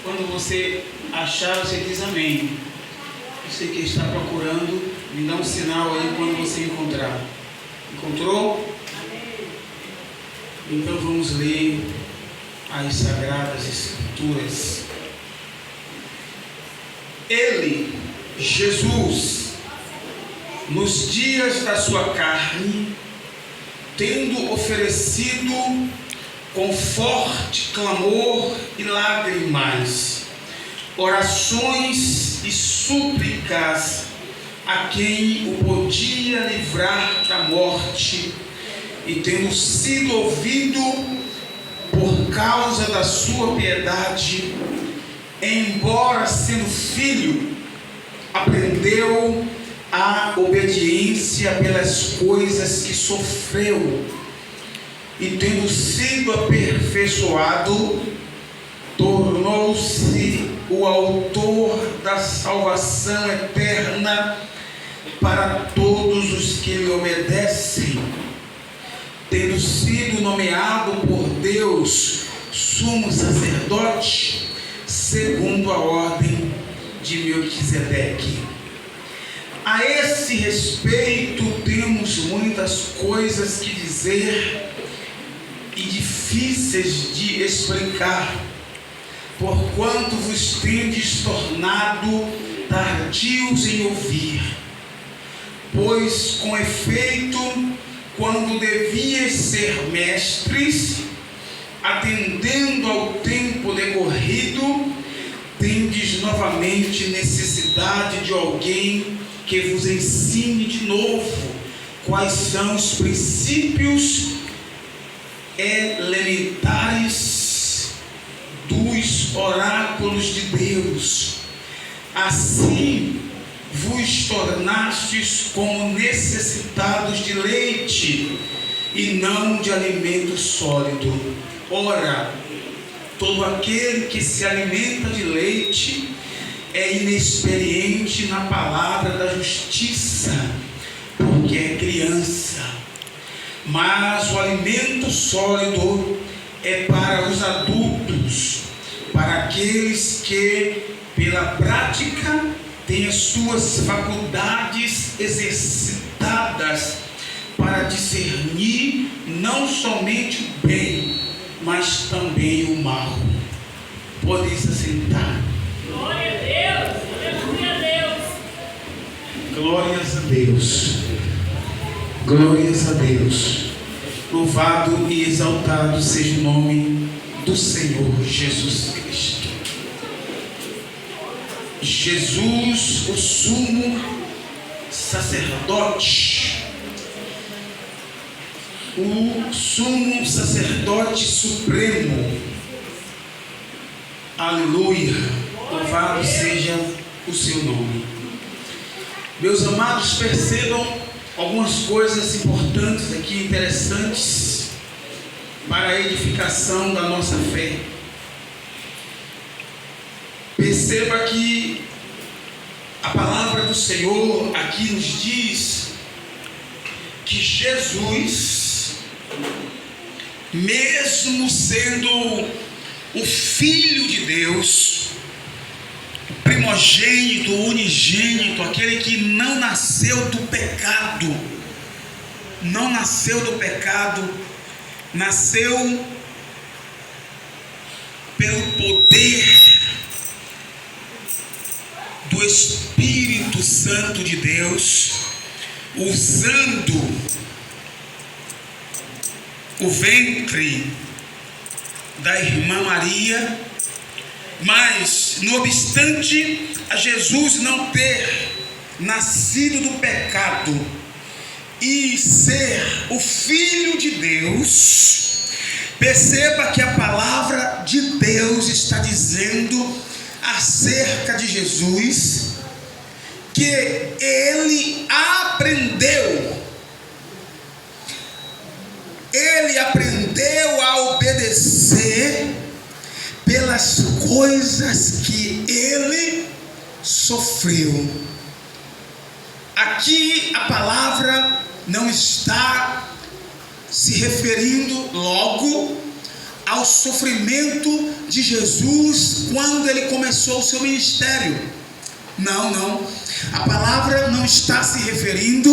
Quando você achar, você diz amém. Você que está procurando, me dá um sinal aí quando você encontrar. Encontrou? Amém. Então vamos ler as Sagradas Escrituras. Ele, Jesus, nos dias da sua carne, tendo oferecido com forte clamor e lágrimas, orações e súplicas a quem o podia livrar da morte, e tendo sido ouvido por causa da sua piedade, embora sendo filho, aprendeu a obediência pelas coisas que sofreu, e tendo sido aperfeiçoado, tornou-se o autor da salvação eterna para todos os que lhe obedecem, tendo sido nomeado por Deus sumo sacerdote, segundo a ordem de Melquisedeque. A esse respeito temos muitas coisas que dizer e difíceis de explicar, porquanto vos tendes tornado tardios em ouvir. Pois, com efeito, quando devíeis ser mestres, atendendo ao tempo decorrido, tendes novamente necessidade de alguém que vos ensine de novo quais são os princípios elementares dos oráculos de Deus. Assim vos tornastes como necessitados de leite e não de alimento sólido. Ora, todo aquele que se alimenta de leite é inexperiente na palavra da justiça, porque é criança. Mas o alimento sólido é para os adultos, para aqueles que, pela prática, têm as suas faculdades exercitadas para discernir não somente o bem, mas também o mal. Podem se assentar. Glória a Deus, aleluia a Deus. Glórias a Deus. Glórias a Deus. Louvado e exaltado seja o nome do Senhor Jesus Cristo. Jesus, o sumo sacerdote, o sumo sacerdote supremo. Aleluia. Louvado seja o seu nome. Meus amados, percebam algumas coisas importantes aqui, interessantes para a edificação da nossa fé. Perceba que a palavra do Senhor aqui nos diz que Jesus, mesmo sendo o Filho de Deus, primogênito, unigênito, aquele que não nasceu do pecado, nasceu pelo poder do Espírito Santo de Deus, usando o ventre da irmã Maria. Mas, não obstante a Jesus não ter nascido do pecado e ser o Filho de Deus, perceba que a palavra de Deus está dizendo acerca de Jesus que ele aprendeu a obedecer pelas coisas que ele sofreu. Aqui a palavra não está se referindo logo ao sofrimento de Jesus quando ele começou o seu ministério. Não. A palavra não está se referindo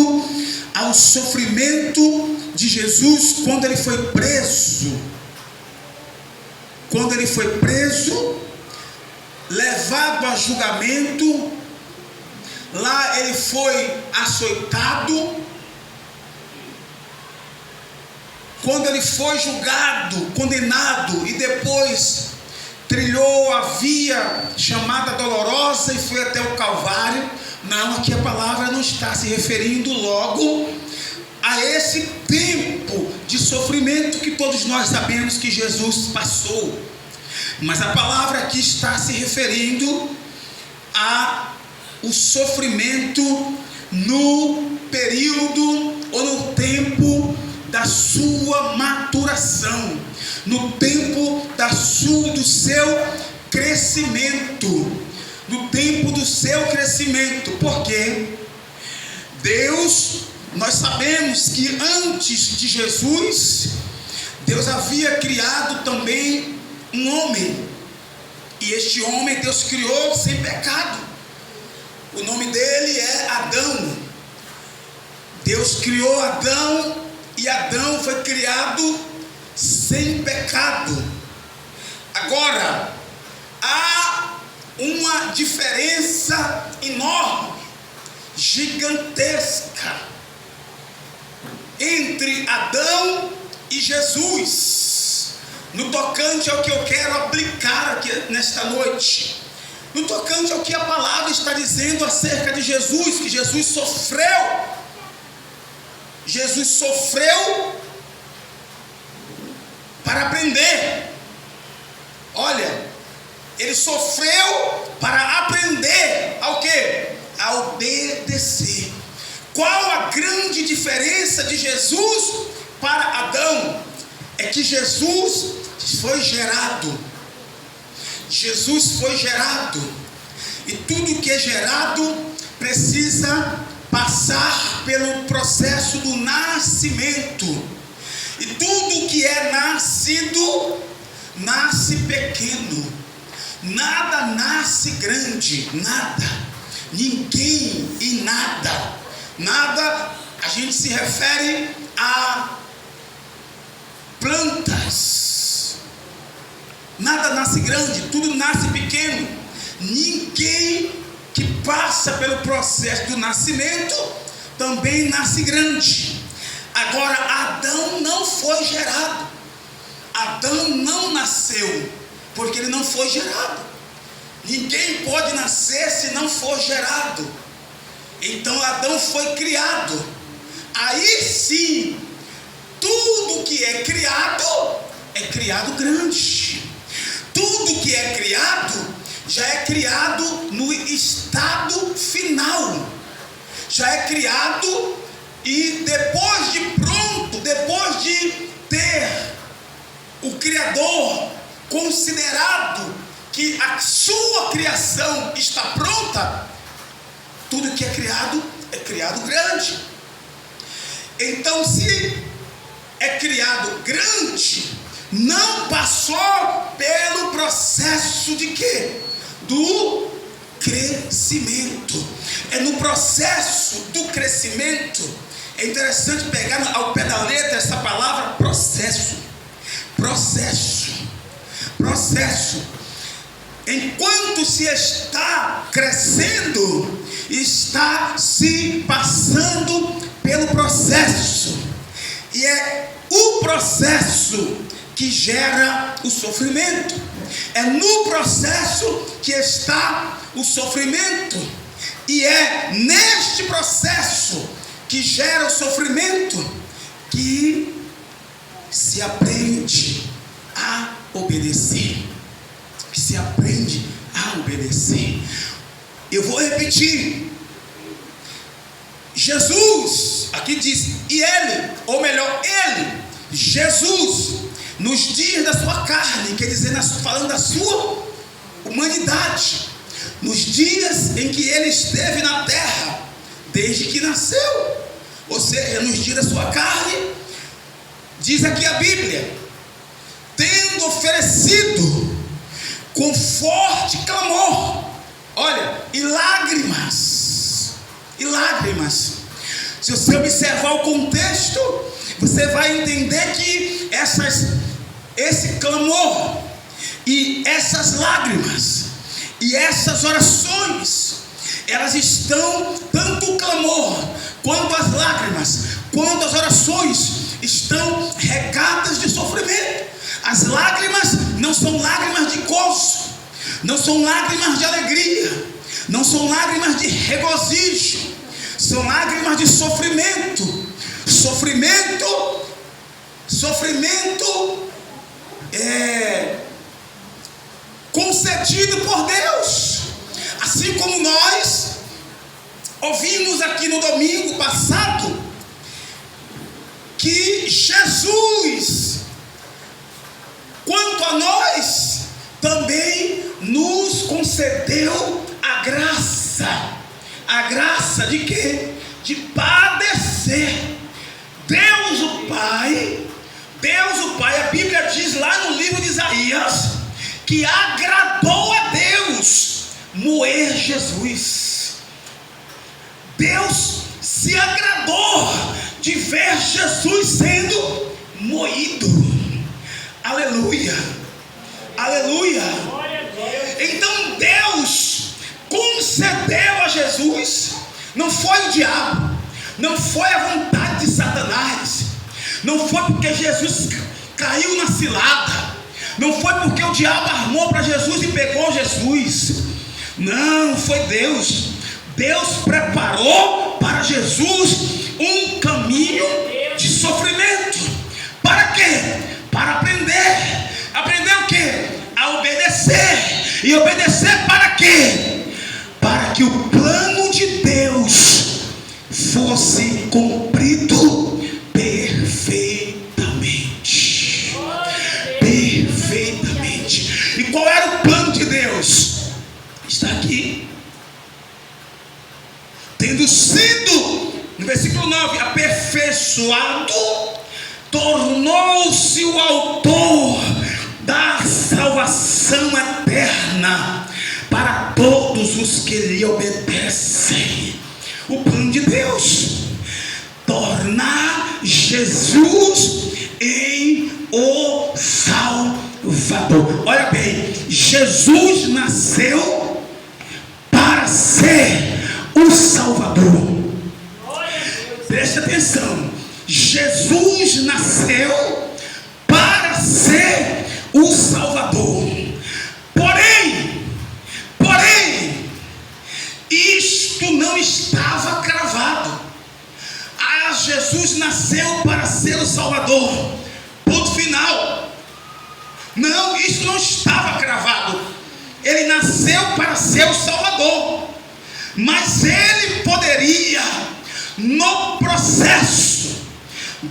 ao sofrimento de Jesus quando ele foi preso. Quando ele foi preso, levado a julgamento, lá ele foi açoitado. Quando ele foi julgado, condenado e depois trilhou a via chamada dolorosa e foi até o Calvário. Não, aqui a palavra não está se referindo logo a esse tempo de sofrimento que todos nós sabemos que Jesus passou. Mas a palavra aqui está se referindo a o sofrimento no período ou no tempo da sua maturação, no tempo do seu crescimento, no tempo do seu crescimento. Porque Deus, nós sabemos que antes de Jesus, Deus havia criado também um homem, e este homem Deus criou sem pecado. O nome dele é Adão. Deus criou Adão, e Adão foi criado sem pecado. Agora, há uma diferença enorme, gigantesca, entre Adão e Jesus, no tocante ao que eu quero aplicar aqui nesta noite, no tocante ao que a palavra está dizendo acerca de Jesus, que Jesus sofreu para aprender. Olha, ele sofreu para aprender ao quê? A obedecer. Qual a grande diferença de Jesus para Adão? É que Jesus foi gerado. E tudo que é gerado precisa passar pelo processo do nascimento. E tudo que é nascido nasce pequeno. Nada nasce grande, nada. Ninguém e nada. Nada, a gente se refere a plantas. Nada nasce grande, tudo nasce pequeno. Ninguém que passa pelo processo do nascimento também nasce grande. Agora, Adão não foi gerado. Adão não nasceu, porque ele não foi gerado. Ninguém pode nascer se não for gerado. Então Adão foi criado. Aí sim, tudo que é criado grande. Tudo que é criado já é criado no estado final. Já é criado e depois de pronto, depois de ter o Criador considerado que a sua criação está pronta, tudo que é criado grande. Então, se é criado grande, não passou pelo processo de quê? Do crescimento. É no processo do crescimento. É interessante pegar ao pé da letra essa palavra processo. Enquanto se está crescendo, está se passando pelo processo. E é o processo que gera o sofrimento. É no processo que está o sofrimento. E é neste processo que gera o sofrimento que se aprende a obedecer. Eu vou repetir. Jesus, aqui diz, e ele, ou melhor, ele, Jesus, nos dias da sua carne, quer dizer, falando da sua humanidade, nos dias em que ele esteve na terra, desde que nasceu, ou seja, nos dias da sua carne, diz aqui a Bíblia, tendo oferecido com forte clamor, olha, e lágrimas, se você observar o contexto, você vai entender que esse clamor e essas lágrimas e essas orações, elas estão, tanto o clamor quanto as lágrimas, quanto as orações, estão regadas de sofrimento. As lágrimas não são lágrimas de gozo, não são lágrimas de alegria, não são lágrimas de regozijo, são lágrimas de sofrimento. Sofrimento concedido por Deus. Assim como nós ouvimos aqui no domingo passado, que Jesus, quanto a nós, também nos concedeu a graça de quê? De padecer. Deus o Pai, a Bíblia diz lá no livro de Isaías, que agradou a Deus moer Jesus. Deus se agradou de ver Jesus sendo moído. Aleluia, aleluia. Então Deus concedeu a Jesus, não foi o diabo, não foi a vontade de Satanás, não foi porque Jesus caiu na cilada, não foi porque o diabo armou para Jesus e pegou Jesus. Não, foi Deus. Deus preparou para Jesus um caminho de sofrimento. Para quê? Para aprender. Aprender o quê? A obedecer. E obedecer para quê? Para que o plano de Deus fosse cumprido perfeitamente. Perfeitamente. E qual era o plano de Deus? Está aqui. Tendo sido, no versículo 9, aperfeiçoado, tornou-se o autor da salvação eterna para todos os que lhe obedecem. O plano de Deus: tornar Jesus em o Salvador. Olha bem, Jesus nasceu para ser o Salvador. Preste atenção. Jesus nasceu para ser o Salvador. Porém, isto não estava cravado. Jesus nasceu para ser o Salvador. Ponto final. Não, isso não estava cravado. Ele nasceu para ser o Salvador. Mas ele poderia, no processo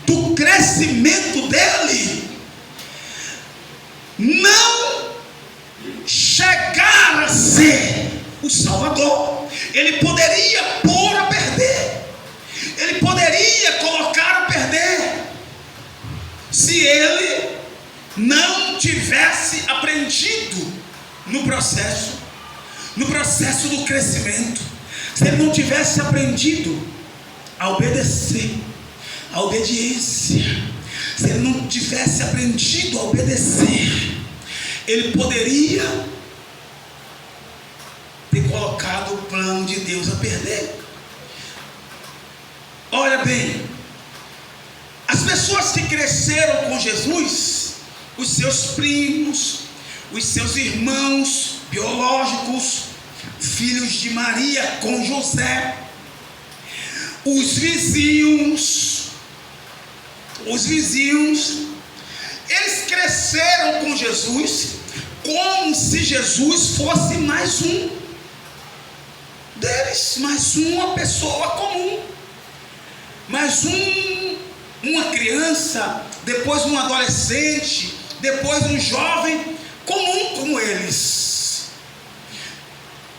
do crescimento dele, não chegar a ser o Salvador. Ele poderia pôr a perder, ele poderia colocar a perder, se ele não tivesse aprendido no processo do crescimento. Se ele não tivesse aprendido a obedecer, a obediência, se ele não tivesse aprendido a obedecer, ele poderia ter colocado o plano de Deus a perder. Olha bem, as pessoas que cresceram com Jesus, os seus primos, os seus irmãos biológicos, filhos de Maria com José, os vizinhos, eles cresceram com Jesus como se Jesus fosse mais um deles, mais uma pessoa comum, mais uma criança, depois um adolescente, depois um jovem comum como eles.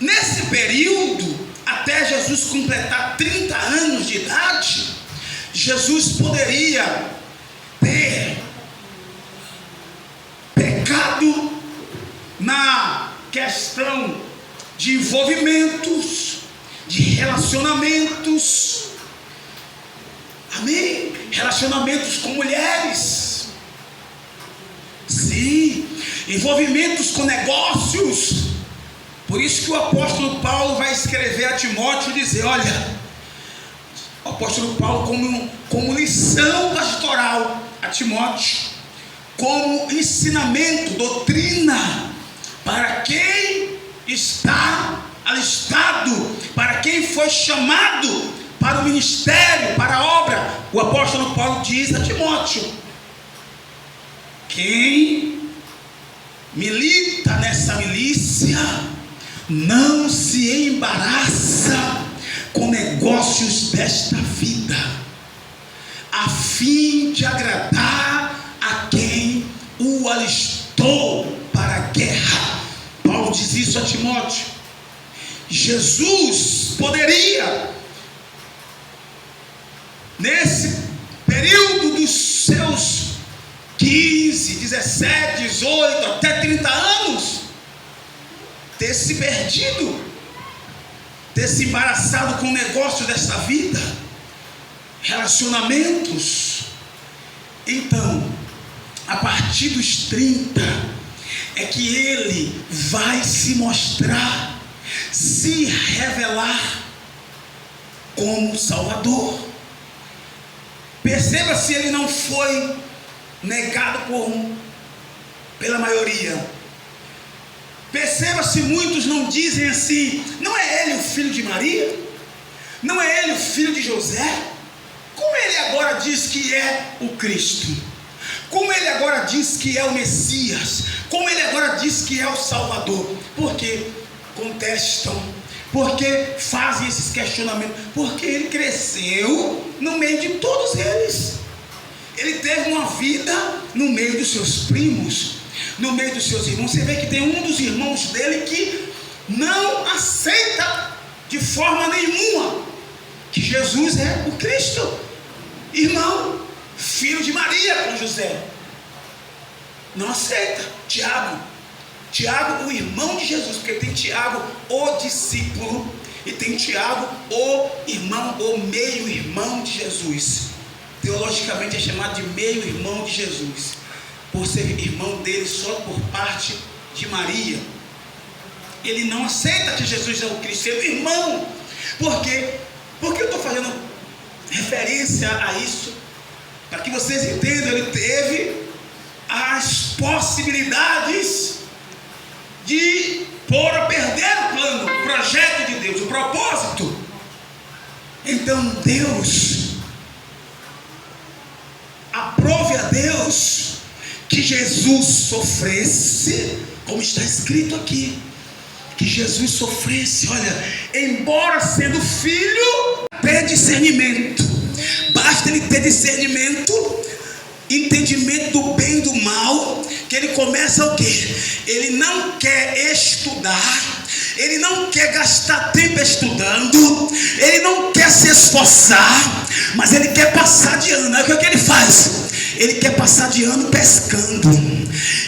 Nesse período, até Jesus completar 30 anos de idade, Jesus poderia ter na questão de envolvimentos, de relacionamentos. Amém? Relacionamentos com mulheres. Sim, envolvimentos com negócios. Por isso que o apóstolo Paulo vai escrever a Timóteo e dizer: olha, o apóstolo Paulo como lição pastoral a Timóteo, como ensinamento, doutrina, para quem está alistado, para quem foi chamado para o ministério, para a obra. O apóstolo Paulo diz a Timóteo: quem milita nessa milícia não se embaraça com negócios desta vida, a fim de agradar a quem o alistou para a guerra. Paulo diz isso a Timóteo. Jesus poderia, nesse período dos seus 15, 17, 18, até 30 anos, ter se perdido, ter se embaraçado com o negócio desta vida, relacionamentos. Então, a partir dos 30, é que ele vai se mostrar, se revelar como Salvador. Perceba se ele não foi negado pela maioria. Perceba se muitos não dizem assim: não é ele o filho de Maria? Não é ele o filho de José? Como ele agora diz que é o Cristo? Como ele agora diz que é o Messias? Como ele agora diz que é o Salvador? Porque contestam, porque fazem esses questionamentos, porque ele cresceu no meio de todos eles. Ele teve uma vida no meio dos seus primos, no meio dos seus irmãos. Você vê que tem um dos irmãos dele que não aceita de forma nenhuma que Jesus é o Cristo. Irmão, filho de Maria com José, não aceita. Tiago, o irmão de Jesus, porque tem Tiago, o discípulo, e tem Tiago, o irmão, o meio-irmão de Jesus. Teologicamente é chamado de meio-irmão de Jesus, por ser irmão dele só por parte de Maria. Ele não aceita que Jesus é o Cristo, é o irmão. Por quê? Porque eu estou fazendo referência a isso, para que vocês entendam. Ele teve as possibilidades de pôr a perder o plano, o projeto de Deus, o propósito. Então Deus, aprove a Deus que Jesus sofresse, como está escrito aqui, que Jesus sofresse. Olha, embora sendo filho, ter discernimento. Basta ele ter discernimento, entendimento do bem e do mal, que ele começa o quê? Ele não quer estudar, ele não quer gastar tempo estudando, ele não quer se esforçar, mas ele quer passar de ano. Aí o que ele faz? Ele quer passar de ano pescando,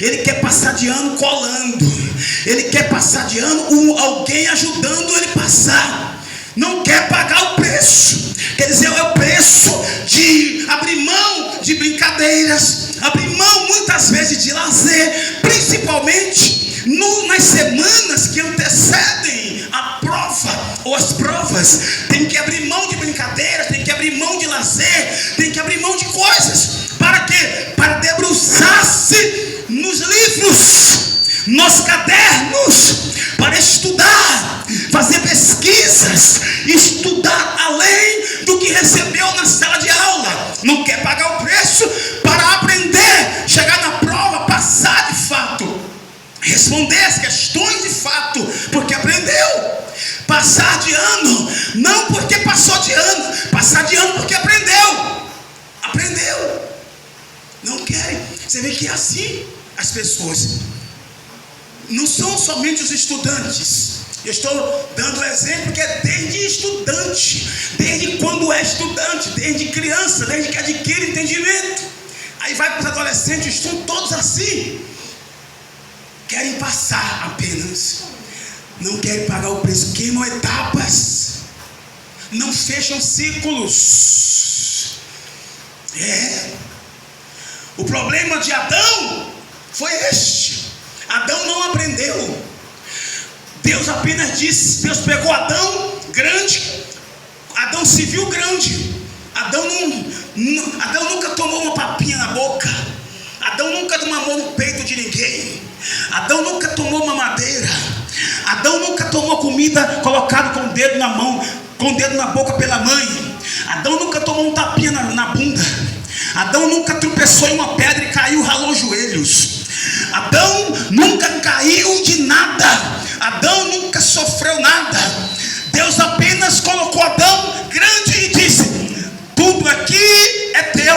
ele quer passar de ano colando, ele quer passar de ano alguém ajudando ele passar. Não quer pagar o preço, quer dizer, é o preço de abrir mão de brincadeiras, abrir mão muitas vezes de lazer, principalmente nas semanas que antecedem a prova ou as provas. Tem que abrir mão de brincadeiras, tem que abrir mão de lazer, tem que abrir mão de coisas. Para quê? Para debruçar-se nos livros, nos cadernos, para estudar, fazer pesquisas, estudar além do que recebeu na sala de aula. Não quer pagar o preço para aprender, chegar na prova, passar de fato, responder as questões de fato, porque aprendeu. Passar de ano, não porque passou de ano, passar de ano porque aprendeu. Não querem. Você vê que é assim as pessoas. Não são somente os estudantes. Eu estou dando o exemplo que é desde estudante, desde quando é estudante, desde criança, desde que adquire entendimento. Aí vai para os adolescentes, estão todos assim. querem passar apenas, não querem pagar o preço, queimam etapas, não fecham ciclos. O problema de Adão foi este: Adão não aprendeu. Deus apenas disse, Deus pegou Adão grande, Adão se viu grande. Adão nunca tomou uma papinha na boca, Adão nunca mamou no peito de ninguém, Adão nunca tomou mamadeira, Adão nunca tomou comida colocado com o dedo na mão, com o dedo na boca pela mãe. Adão nunca tomou um tapinha na bunda. Adão nunca tropeçou em uma pedra e caiu, ralou os joelhos. Adão nunca caiu de nada. Adão nunca sofreu nada. Deus apenas colocou Adão grande e disse: tudo aqui é teu,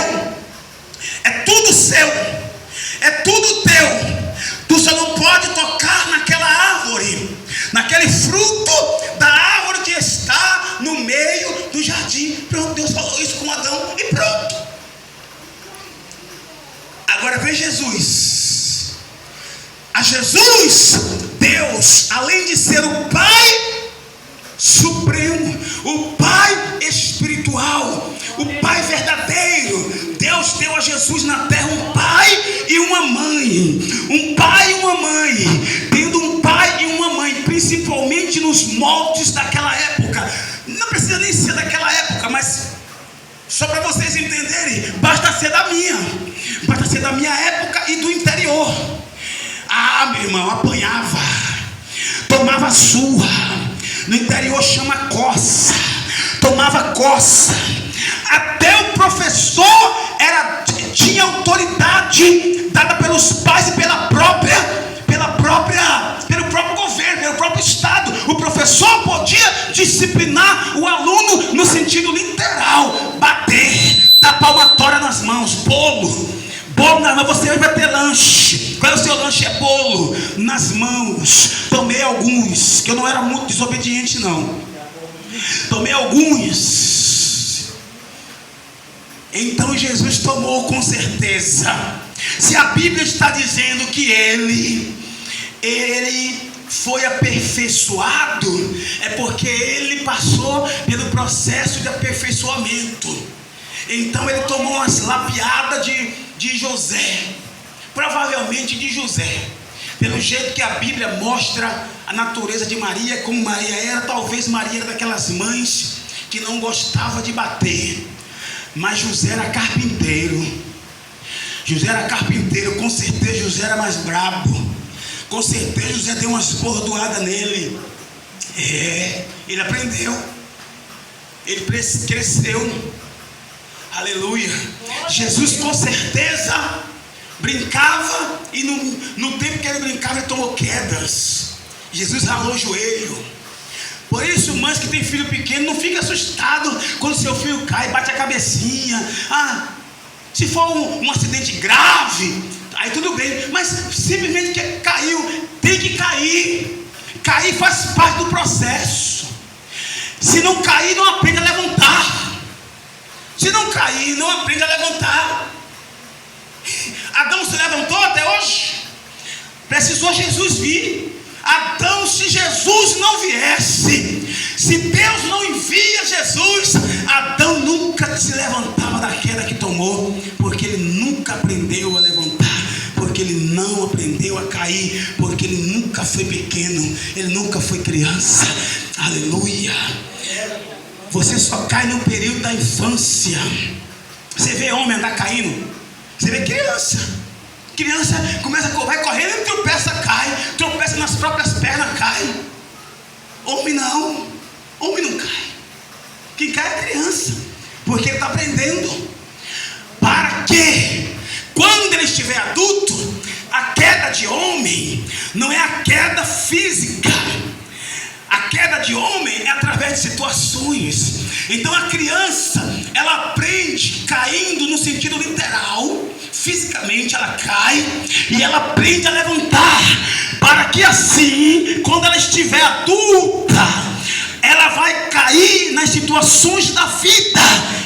é tudo seu, é tudo teu. Tu só não pode tocar naquela árvore, naquele fruto da árvore que está no meio do jardim. Pronto, Deus falou isso com Adão e pronto. Agora vem Jesus. A Jesus, Deus, além de ser o Pai supremo, o Pai espiritual, o Pai verdadeiro, Deus deu a Jesus na terra um pai e uma mãe. Um pai e uma mãe. Tendo um pai e uma mãe, principalmente nos moldes daquela época. Não precisa nem ser daquela época, mas só para vocês entenderem, basta ser da minha época e do interior. Meu irmão, apanhava, tomava surra. No interior chama coça, tomava coça. Até o professor tinha autoridade dada pelos pais e pelo próprio governo, pelo próprio estado. O professor podia disciplinar o aluno no sentido literal, bater, dar palmatória nas mãos, bolo nas mãos. Você vai ter lanche. Qual é o seu lanche? É bolo nas mãos. Tomei alguns, que eu não era muito desobediente não. Tomei alguns. Então Jesus tomou com certeza. Se a Bíblia está dizendo que ele foi aperfeiçoado, é porque ele passou pelo processo de aperfeiçoamento. Então ele tomou umas lapiadas de José, provavelmente de José, pelo jeito que a Bíblia mostra a natureza de Maria, como Maria era. Talvez Maria era daquelas mães que não gostava de bater, mas José era carpinteiro. Com certeza José era mais brabo. Com certeza José deu umas bordoadas nele. Ele aprendeu, ele cresceu. Aleluia. Jesus com certeza brincava, e no tempo que ele brincava ele tomou quedas. Jesus ralou o joelho. Por isso, mães que tem filho pequeno, não fica assustado quando seu filho cai, bate a cabecinha. Se for um acidente grave, aí tudo bem, mas simplesmente que caiu, tem que cair. Cair faz parte do processo. Se não cair, não aprende a levantar. Se não cair, não aprende a levantar. Adão se levantou até hoje. Precisou Jesus vir. Adão, se Jesus não viesse, se Deus não envia Jesus, Adão nunca se levantava da queda que tomou, porque ele nunca aprendeu a levantar, porque ele não aprendeu a cair, porque ele nunca foi pequeno, ele nunca foi criança. Aleluia. Você só cai no período da infância. Você vê homem andar caindo, você vê criança começa, vai correndo e tropeça, cai, tropeça nas próprias pernas, cai. Homem não cai. Quem cai é criança, porque ele está aprendendo. Para que quando ele estiver adulto, a queda de homem não é a queda física. A queda de homem é através de situações. Então a criança, ela aprende caindo no sentido literal. Fisicamente ela cai e ela aprende a levantar, para que assim, quando ela estiver adulta, ela vai cair nas situações da vida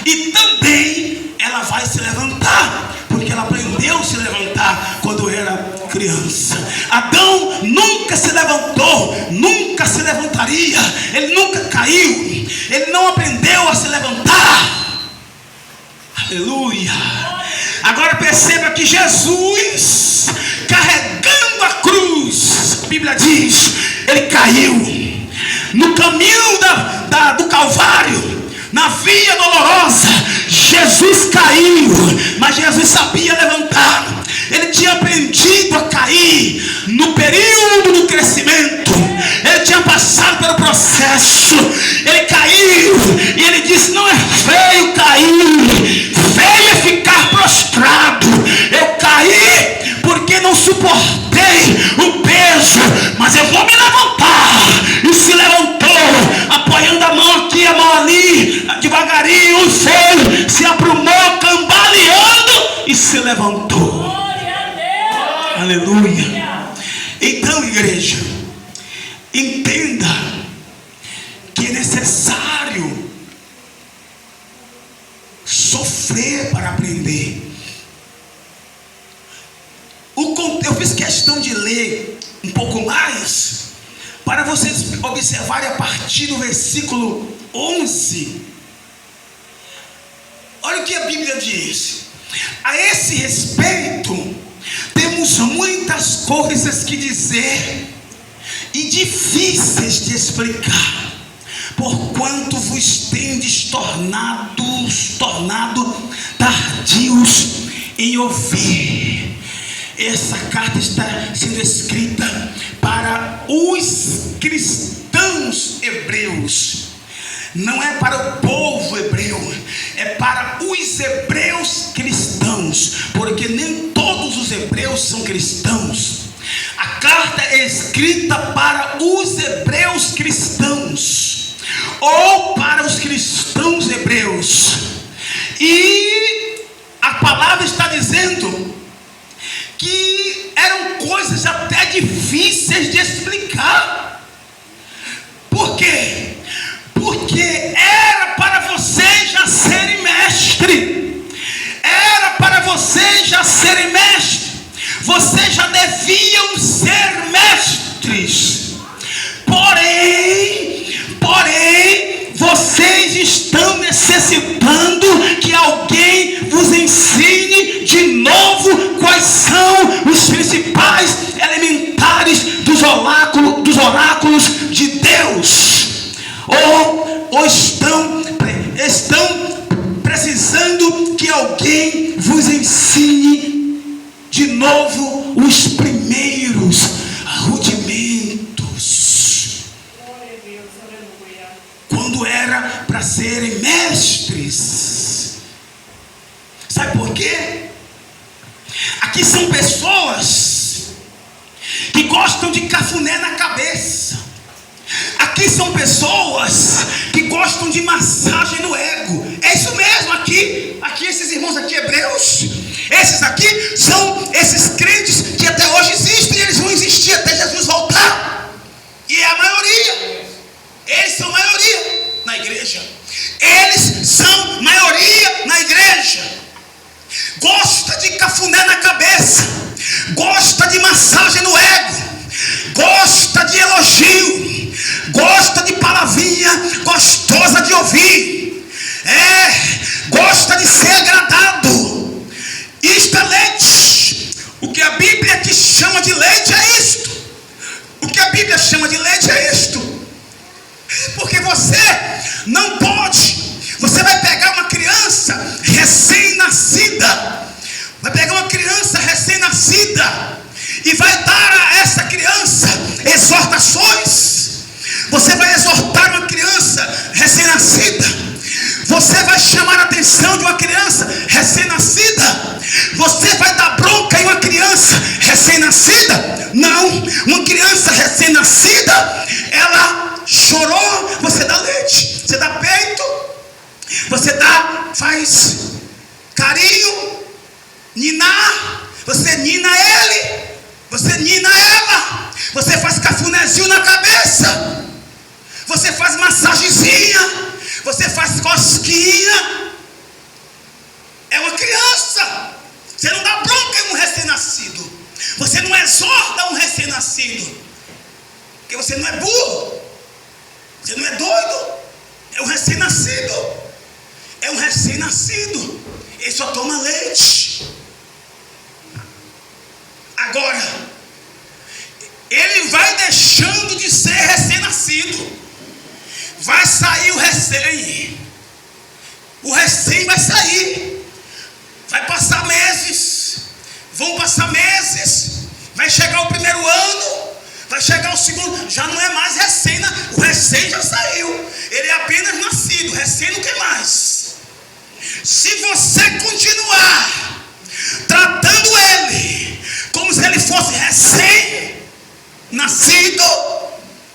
e também ela vai se levantar, porque ela aprendeu a se levantar quando era criança. Adão nunca se levantou, nunca se levantaria, ele nunca caiu, ele não aprendeu a se levantar. Aleluia. Agora perceba que Jesus, carregando a cruz, a Bíblia diz, ele caiu no caminho do Calvário, na via dolorosa. Jesus caiu, mas Jesus sabia levantar. Ele tinha aprendido a cair no período do crescimento. Ele tinha passado pelo processo. Ele caiu e ele disse: não é feio cair, feio é ficar prostrado. Eu caí porque não suportei o peso, mas eu vou me levantar. E se levantou, apoiando a mão aqui, a mão ali, devagarinho, o feio se aprumou, cambaleando e se levantou. Aleluia. Então, igreja, entenda que é necessário sofrer para aprender. Eu fiz questão de ler um pouco mais para vocês observarem a partir do versículo 11. Olha o que a Bíblia diz. A esse respeito, temos muitas coisas que dizer e difíceis de explicar, porquanto vos tendes tornado tardios em ouvir. Essa carta está sendo escrita para os cristãos hebreus. Não é para o povo hebreu, é para os hebreus cristãos, porque nem todos os hebreus são cristãos. A carta é escrita para os hebreus cristãos, ou para os cristãos hebreus. E a palavra está dizendo que eram coisas até difíceis de explicar. Por quê? Porque era para vocês já serem mestre. Era para vocês já serem mestre. Vocês já deviam ser mestres. Porém, vocês estão necessitando que alguém vos ensine de novo quais são os principais elementares dos oráculos de Deus. Ou estão precisando que alguém vos ensine de novo os primeiros rudimentos. Quando era para serem mestres. Sabe por quê? Aqui são pessoas que gostam de cafuné na cabeça. Aqui são pessoas que gostam de massagem no ego. É isso mesmo, aqui esses irmãos aqui hebreus, esses aqui são esses crentes que até hoje existem e eles vão existir até Jesus voltar. E é a maioria. Eles são maioria na igreja. Eles são maioria na igreja. Gosta de cafuné na cabeça, gosta de massagem no ego, gosta de elogio, gosta de palavrinha gostosa de ouvir, gosta de ser agradado. Isto é leite. O que a Bíblia te chama de leite é isto. O que a Bíblia chama de leite é isto. Porque você não pode. Você vai pegar uma criança recém-nascida, e vai dar a essa criança exortações. Você vai exortar uma criança recém-nascida. Você vai chamar a atenção de uma criança recém-nascida. Você vai dar bronca em uma criança recém-nascida? Não. Uma criança recém-nascida, ela chorou, você dá leite, você dá peito, você faz carinho, ninar, você nina ele, você nina ela, você faz cafunézinho na cabeça, você faz massagenzinha, você faz cosquinha. É uma criança. Você não dá bronca em um recém-nascido. Você não exorta um recém-nascido, porque você não é burro, você não é doido. É um recém-nascido. É um recém-nascido. Ele só toma leite. Agora, ele vai deixando de ser recém-nascido. Vai sair o recém. O recém vai sair. Vai passar meses. Vão passar meses. Vai chegar o primeiro ano. Vai chegar o segundo. Já não é mais recém. O recém já saiu. Ele é apenas nascido. Recém não quer mais. Se você continuar tratando ele como se ele fosse recém-nascido,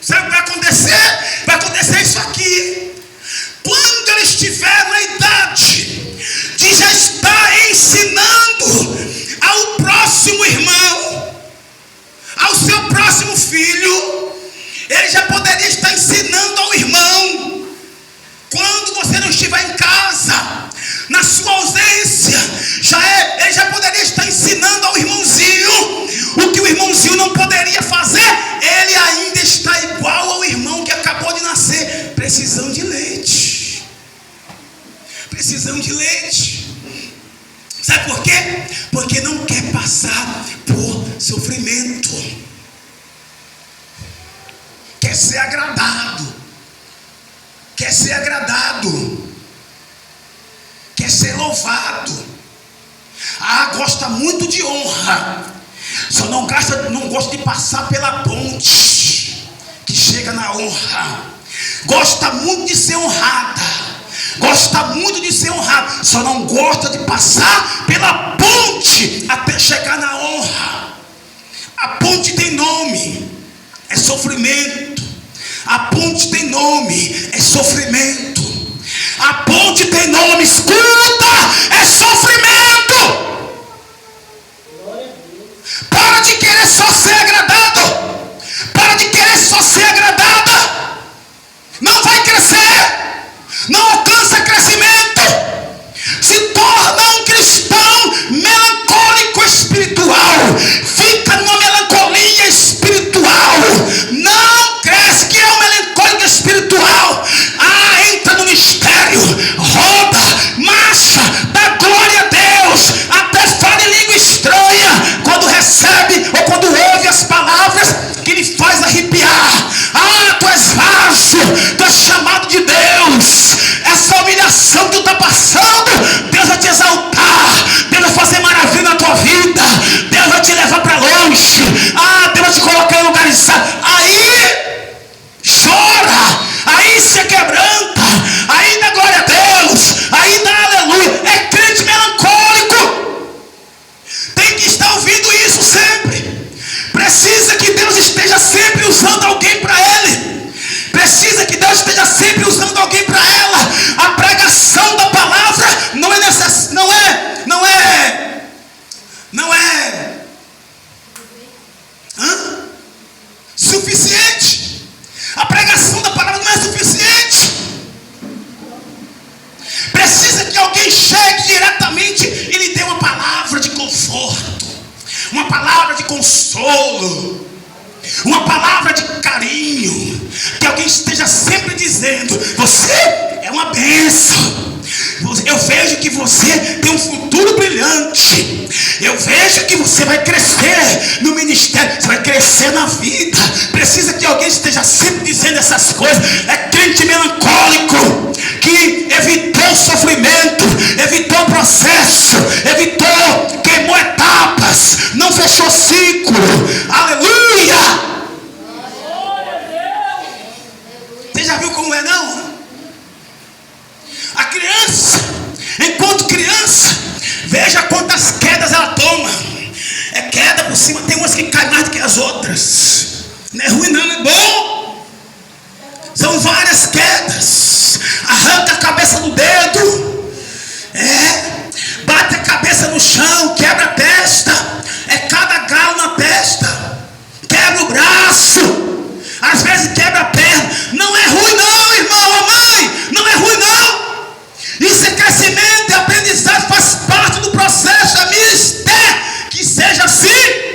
sabe o que vai acontecer? Vai acontecer isso aqui. Quando ele estiver na idade de já estar ensinando ao próximo irmão, ao seu próximo filho, ele já poderia estar ensinando ao irmão. Quando você não estiver em casa, na sua ausência, ele já poderia estar ensinando ao irmãozinho o que o irmãozinho não poderia fazer. Ele ainda está igual ao irmão que acabou de nascer, precisando de leite. Precisando de leite. Sabe por quê? Porque não quer passar por sofrimento. Quer ser agradado. Quer ser agradado. Quer ser louvado. Gosta muito de honra. Só não gosta de passar pela ponte que chega na honra. Gosta muito de ser honrada. Gosta muito de ser honrado. Só não gosta de passar pela ponte até chegar na honra. A ponte tem nome. É sofrimento. A ponte tem nome. É sofrimento. A ponte tem nome, escuta, é sofrimento. Para de querer só ser agradado. Para de querer só ser agradada. Não vai crescer. Não alcança crescimento. Se torna um cristão melancólico espiritual. Fica numa melancolia espiritual. Não cresce, que é um melancólico espiritual. Entra no mistério, roda, marcha, dá glória a Deus, até fala em língua estranha, quando recebe ou quando ouve as palavras que lhe faz arrepiar. Tu és vaso, tu és chamado de Deus. Essa humilhação que tu está passando, Deus vai te exaltar, Deus vai fazer maravilha na tua vida, Deus vai te levar para longe, Deus vai te colocar em lugares. Aí chora, aí se quebranta, aí dá glória a Deus, aí dá aleluia. É crente melancólico. Tem que estar ouvindo isso sempre. Precisa que Deus esteja sempre usando alguém para ele. Precisa que Deus esteja sempre usando alguém para ela. A pregação da palavra não é suficiente. A pregação da palavra não é suficiente. Precisa que alguém chegue diretamente e lhe dê uma palavra de conforto, uma palavra de consolo, uma palavra de carinho. Que alguém esteja sempre dizendo: você é uma bênção. Eu vejo que você tem um futuro brilhante. Eu vejo que você vai crescer no ministério. Você vai crescer na vida. Precisa que alguém esteja sempre dizendo essas coisas. É crente melancólico que evitou o sofrimento, evitou o processo, queimou etapas, não fechou ciclo. Aleluia! Você já viu como é, não? A criança, enquanto criança, veja quantas quedas ela toma. É queda por cima, tem umas que caem mais do que as outras. Não é ruim não, é bom. São várias quedas. Arranca a cabeça do dedo, bate a cabeça no chão, quebra a testa. É cada galo na testa. Quebra o braço, às vezes quebra a perna. Não é ruim não, irmão, a mãe, não é ruim não. Isso é crescimento, é aprendizado, faz parte do processo. É mistério que seja assim.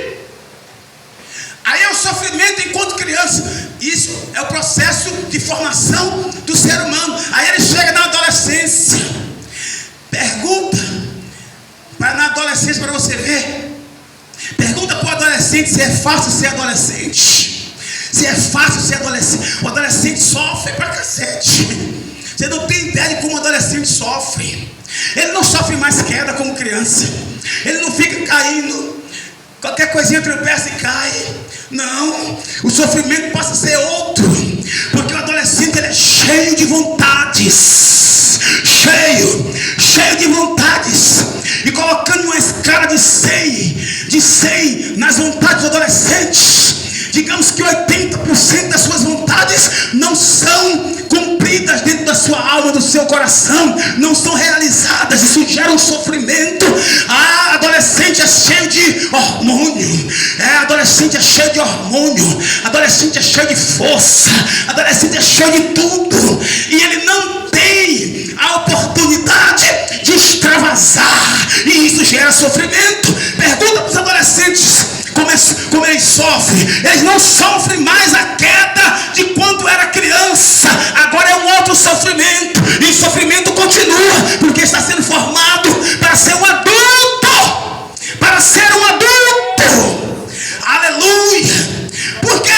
é o processo de formação do ser humano. Aí ele chega na adolescência. Pergunta na adolescência para você ver. Pergunta para o adolescente se é fácil ser adolescente. Se é fácil ser adolescente. O adolescente sofre pra cacete. Você não tem ideia de como o adolescente sofre. Ele não sofre mais queda como criança. Ele não fica caindo. Qualquer coisinha tropeça e cai. Não. O sofrimento passa a ser outro. Porque o adolescente ele é cheio de vontades. Cheio de vontades. E colocando uma escala de 100 nas vontades do adolescente, digamos que 80% das suas vontades não são cumpridas dentro da sua alma, do seu coração, não são realizadas. Isso gera um sofrimento. Adolescente é cheio de hormônio. Adolescente é cheio de hormônio. Adolescente é cheio de força. Adolescente é cheio de tudo. E ele não tem a oportunidade de extravasar. E isso gera sofrimento. Pergunta para os adolescentes como eles sofrem. Eles não sofrem mais a queda de quando era criança. Agora é um outro sofrimento. E o sofrimento continua, porque está sendo formado para ser um adulto. Para ser um adulto. Aleluia. Por quê?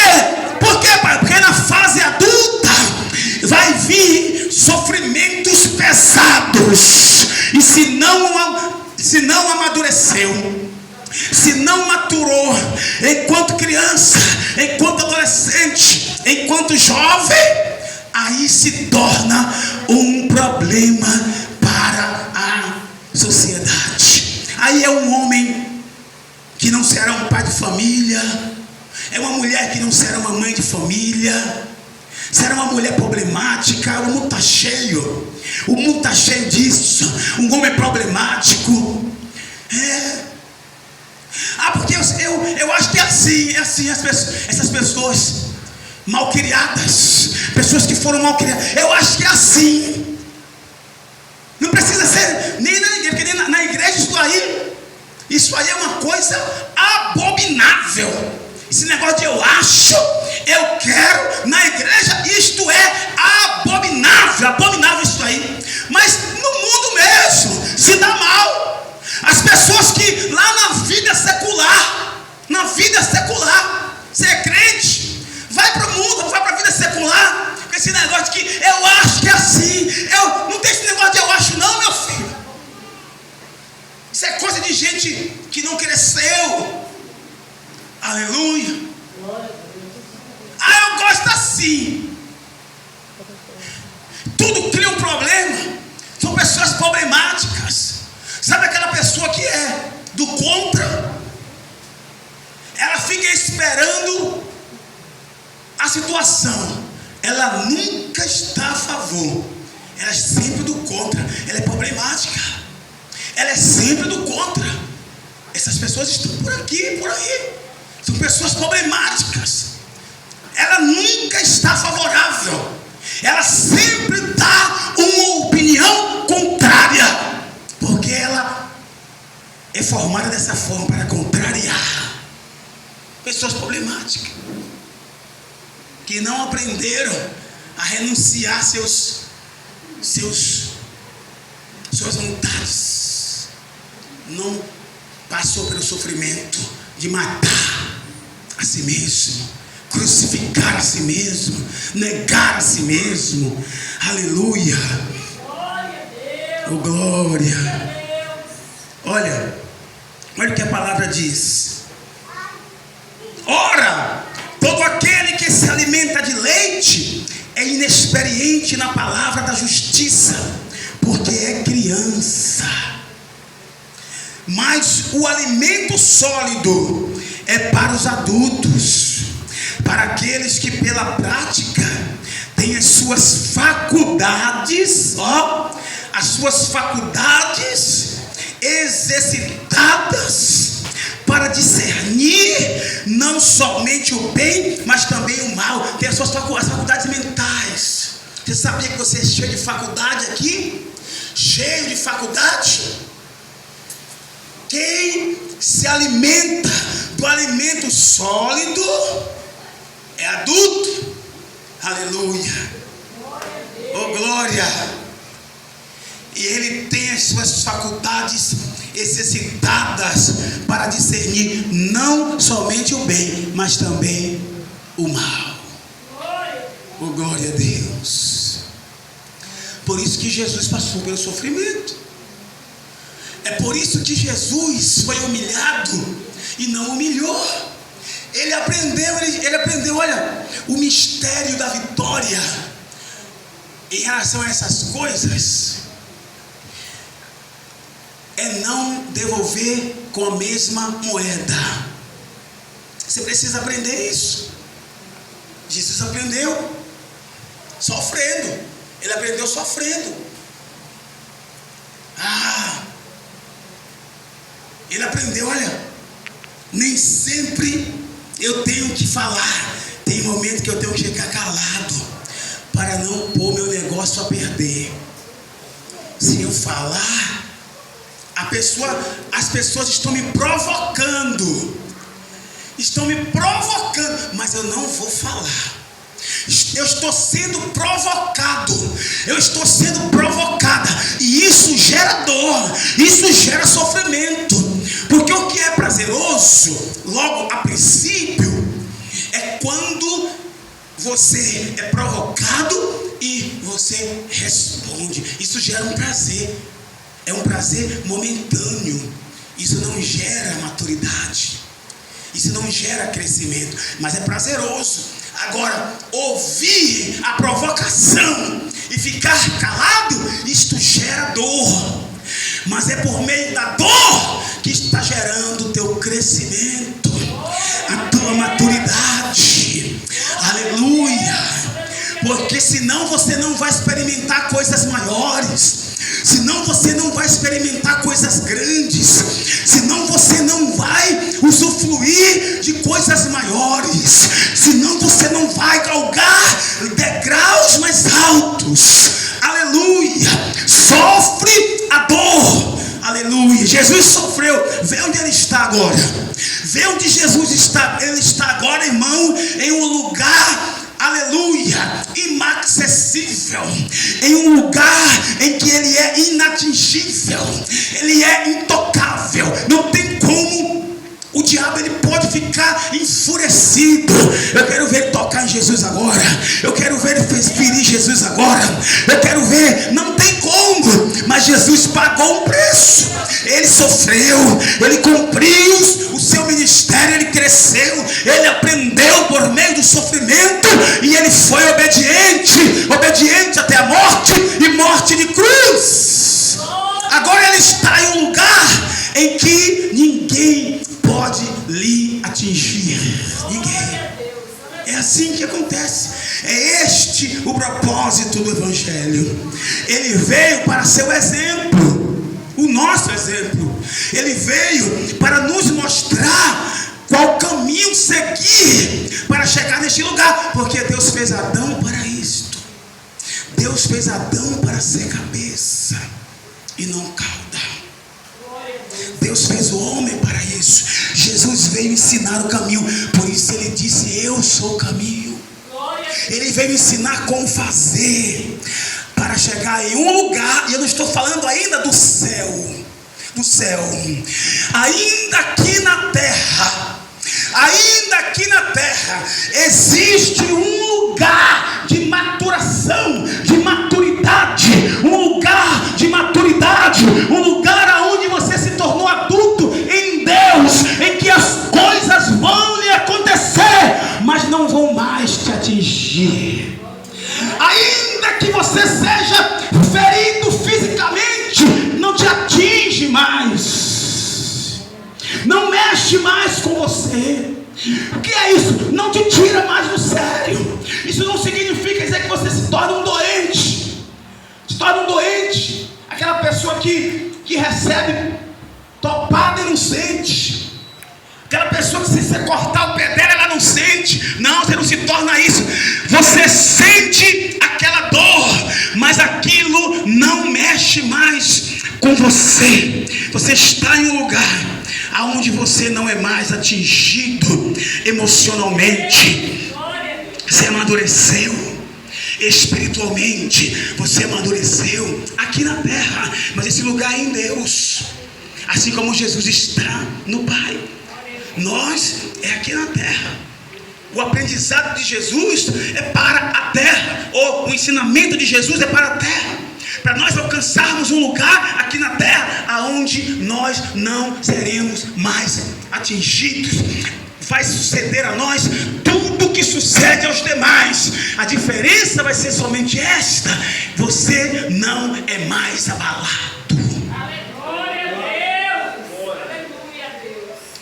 Porque na fase adulta vai vir sofrimentos pesados. E se não amadureceu, se não maturou enquanto criança, enquanto adolescente, enquanto jovem, aí se torna um problema para a sociedade. Aí é um homem que não será um pai de família, é uma mulher que não será uma mãe de família, será uma mulher problemática. O mundo está cheio, disso. Um homem problemático. Porque eu acho que é assim essas pessoas mal criadas, pessoas que foram mal criadas, eu acho que é assim. Não precisa ser nem na igreja, porque nem na igreja isso aí é uma coisa abominável. Esse negócio de eu acho, eu quero, na igreja isto é abominável isso aí. Mas no mundo mesmo se dá mal. As pessoas que lá na vida secular, você é crente, vai para o mundo, vai para a vida secular, com esse negócio de que eu acho que é assim, não tem esse negócio de eu acho não, meu filho. Isso é coisa de gente que não cresceu. Aleluia. Eu gosto assim. Tudo cria um problema. São pessoas problemáticas. Sabe aquela pessoa que é do contra? Ela fica esperando a situação. Ela nunca está a favor. Ela é sempre do contra. Ela é problemática. Ela é sempre do contra. Essas pessoas estão por aqui e por aí. São pessoas problemáticas. Ela nunca está favorável. Ela sempre dá uma opinião contrária. Porque ela é formada dessa forma para contrariar. Pessoas problemáticas que não aprenderam a renunciar suas vontades. Não passou pelo sofrimento de matar a si mesmo, crucificar a si mesmo, negar a si mesmo. Aleluia. Oh, glória. Olha o que a palavra diz. Ora, todo aquele que se alimenta de leite é inexperiente na palavra da justiça, porque é criança. Mas o alimento sólido é para os adultos, para aqueles que pela prática têm as suas faculdades, exercitadas para discernir não somente o bem, mas também o mal. Tem as suas faculdades mentais. Você sabia que você é cheio de faculdade aqui? Cheio de faculdade? Quem se alimenta do alimento sólido é adulto. Aleluia. Oh, glória. E ele tem as suas faculdades exercitadas para discernir não somente o bem, mas também o mal. Oh, glória a Deus. Por isso que Jesus passou pelo sofrimento. É por isso que Jesus foi humilhado e não humilhou. Ele aprendeu, olha, o mistério da vitória em relação a essas coisas é não devolver com a mesma moeda. Você precisa aprender isso. Jesus aprendeu sofrendo. Ele aprendeu sofrendo. Ele aprendeu, olha, nem sempre eu tenho que falar. Tem momento que eu tenho que ficar calado para não pôr meu negócio a perder. Se eu falar, as pessoas estão me provocando. Mas eu não vou falar. Eu estou sendo provocado. Eu estou sendo provocada. E isso gera dor. Isso gera sofrimento. Porque o que é prazeroso, logo a princípio, é quando você é provocado e você responde. Isso gera um prazer. É um prazer momentâneo. Isso não gera maturidade. Isso não gera crescimento. Mas é prazeroso. Agora, ouvir a provocação e ficar calado, isto gera dor. Mas é por meio da dor que está gerando o teu crescimento, a tua maturidade. Aleluia. Porque senão você não vai experimentar coisas maiores. Senão você não vai experimentar coisas grandes. Senão você não vai usufruir de coisas maiores. Senão você não vai galgar degraus mais altos. Aleluia. Sofre a dor. Aleluia. Jesus sofreu. Vê onde ele está agora. Vê onde Jesus está. Ele está agora, irmão, em um lugar, aleluia, inacessível, em um lugar em que ele é inatingível, ele é intocável. Não tem como. O diabo, ele pode ficar enfurecido. Eu quero ver ele tocar em Jesus agora. Eu quero ver ele ferir Jesus agora. Eu quero ver, não tem como. Mas Jesus pagou um preço. Ele sofreu, ele cumpriu o seu ministério, ele cresceu, ele aprendeu por meio do sofrimento. E ele foi obediente até a morte, e morte de cruz. Agora ele está em um lugar em que ninguém pode lhe atingir. Ninguém. É assim que acontece. É este o propósito do Evangelho. Ele veio para ser o exemplo, o nosso exemplo. Ele veio para nos mostrar qual caminho seguir para chegar neste lugar. Porque Deus fez Adão para isto. Deus fez Adão para ser cabeça e não cauda. Deus fez o homem para isso. Jesus veio ensinar o caminho. Por isso ele disse: eu sou o caminho. Ele veio ensinar como fazer para chegar em um lugar. E eu não estou falando ainda do céu. Ainda aqui na terra existe um lugar de maturação, de maturidade, um lugar de maturidade, um lugar onde você se tornou adulto em Deus, em que as coisas vão lhe acontecer, mas não vão mais te atingir. Ainda que você seja ferido fisicamente, não te atinge mais, não mexe mais com você. O que é isso? Não te tira mais do sério. Isso não significa dizer que você se torna um doente. Aquela pessoa que recebe topada e não sente. Aquela pessoa que, se você cortar o pé dela, ela não sente. Não, você não se torna isso. Você sente aquela dor, mas aquilo não mexe mais com você. Você está em um lugar aonde você não é mais atingido emocionalmente. Você amadureceu. Espiritualmente, você amadureceu aqui na terra, mas esse lugar é em Deus. Assim como Jesus está no Pai, nós é aqui na terra. O aprendizado de Jesus é para a terra, ou o ensinamento de Jesus é para a terra, para nós alcançarmos um lugar aqui na terra, aonde nós não seremos mais atingidos. Vai suceder a nós tudo que sucede aos demais. A diferença vai ser somente esta: você não é mais abalado.